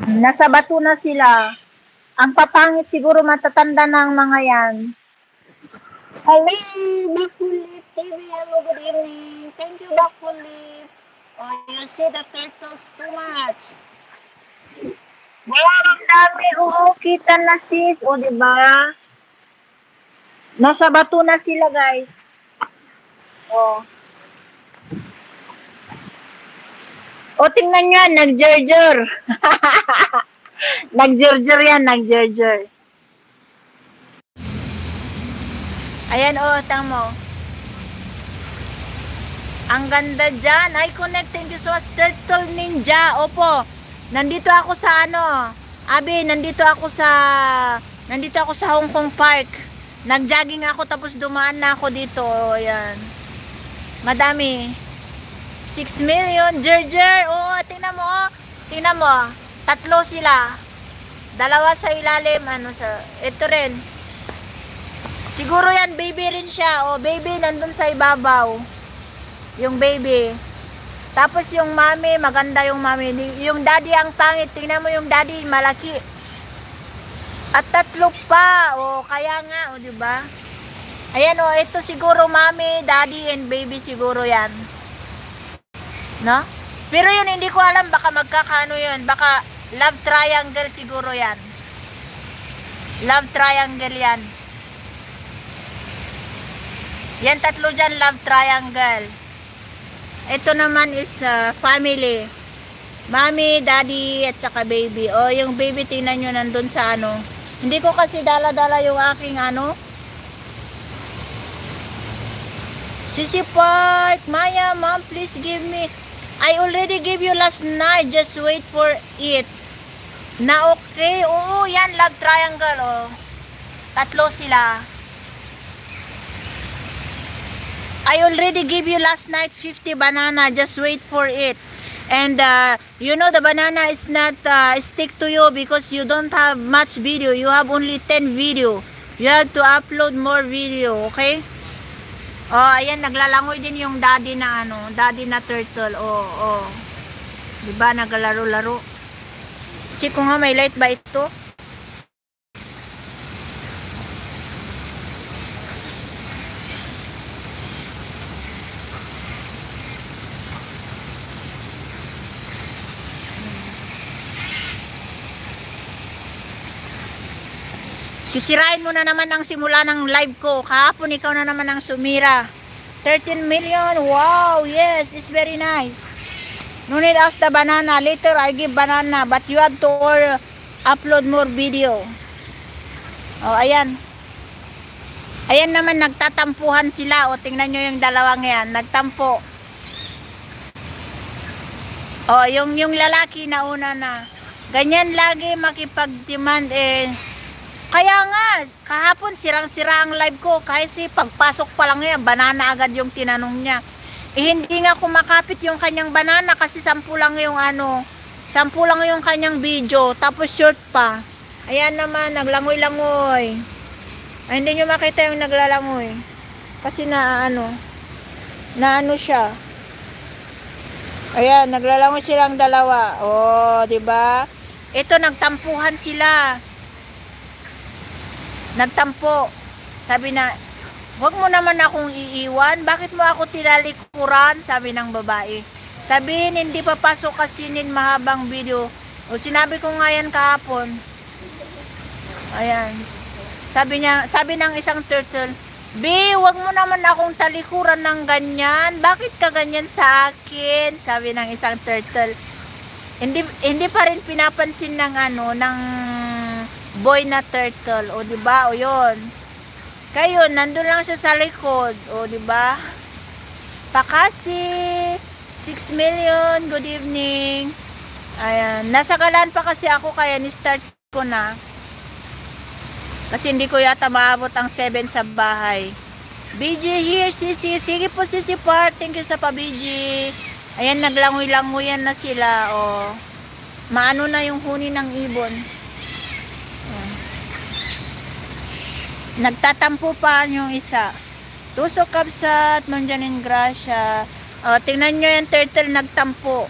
Nasa bato na sila. Ang papangit siguro matatanda ng mga yan. Hello, Bakulip TV. Hello, good evening. Thank you, Bakulip. Oh, you see the turtles too much. Wow, ang dami. Oo, kita na sis. O, diba? Nasa bato na sila, guys. O. O, tingnan nyo yan. Nag-jerjer. Nag-jerjer yan. Nag-jerjer. Ayan, o. Tamo. Ang ganda dyan. Ay, connect. Thank you so much. Turtle Ninja. Opo. Nandito ako sa ano. Abi, nandito ako sa Hong Kong Park. Nag-jogging ako tapos dumaan na ako dito. Ayan. Madami. 6 million. Jerjer. Oo, tingnan mo. Tingnan mo. 3 sila. 2 sa ilalim. Ano sa... Ito rin. Siguro yan, baby rin siya. O, baby, nandun sa ibabaw. Yung baby. Tapos yung mami, maganda yung mami. Yung daddy ang pangit. Tingnan mo yung daddy, malaki. At 3 pa. O, kaya nga, o, diba? Ayan, o, ito siguro mami, daddy, and baby siguro yan. No? Pero yun, hindi ko alam, baka magkakano yun. Baka love triangle siguro yan. Love triangle yan. Yan 3 dyan, love triangle. Ito naman is family. Mommy, daddy, at saka baby. O, yung baby, tingnan nyo nandun sa ano. Hindi ko kasi dala-dala yung aking ano. Sisi Park, Maya, mom, please give me. I already gave you last night. Just wait for it. Na okay. Oo, yan, love triangle. O. 3 sila. I already gave you last night 50 banana. Just wait for it. And you know the banana is not stick to you because you don't have much video. You have only 10 video. You have to upload more video. Okay? Oh, ayan, naglalangoy din yung daddy na ano, daddy na turtle. Oh, oh. 'Di ba naglalaro-laro? Check ko nga may light ba ito? Sisirain mo na naman ang simula ng live ko. Kahapon ikaw na naman ang sumira. 13 million. Wow, yes, it's very nice. No need ask the banana. Later I give banana, but you have to upload more video. Oh, ayan. Ayan naman, nagtatampuhan sila. O, tingnan nyo yung dalawang yan. Nagtampo. O, yung lalaki na una na. Ganyan lagi makipag-demand eh. Kaya nga, kahapon sirang-sira ang live ko. Kasi pagpasok pa lang yan, banana agad yung tinanong niya. Eh, hindi nga kumakapit yung kanyang banana kasi 10 lang yung ano. 10 lang yung kanyang video. Tapos short pa. Ayan naman, naglangoy-langoy. Ay, hindi nyo makita yung naglalangoy. Kasi na ano siya. Ayan, naglalangoy silang dalawa. Oh, 'di ba? Ito, nagtampuhan sila. Nagtampo. Sabi na, "Wag mo naman akong iiwan. Bakit mo ako tilalikuran?" Sabi ng babae. Sabihin, hindi papasok kasi mahabang video. O, sinabi ko nga yan kahapon. Ayan. Sabi ng isang turtle, "Bi, wag mo naman akong talikuran ng ganyan. Bakit ka ganyan sa akin?" Sabi ng isang turtle. Hindi pa rin pinapansin ng ng boy na turtle. O, diba? O, yun. Kayo, nandun lang siya sa likod. O, diba? Pakasi. 6 million. Good evening. Ayan. Nasa galan pa kasi ako, kaya ni-start ko na. Kasi hindi ko yata maabot ang 7 sa bahay. BG here, Sisi. Sige po, Sisi Part. Thank you sa pa-BG. Ayan, naglangoy-langoyan na sila. O, maano na yung huni ng ibon. Nagtatampo pa yung isa. Tusok Kabsat, Manjanin Gracia. O, tingnan nyo yung turtle nagtampo.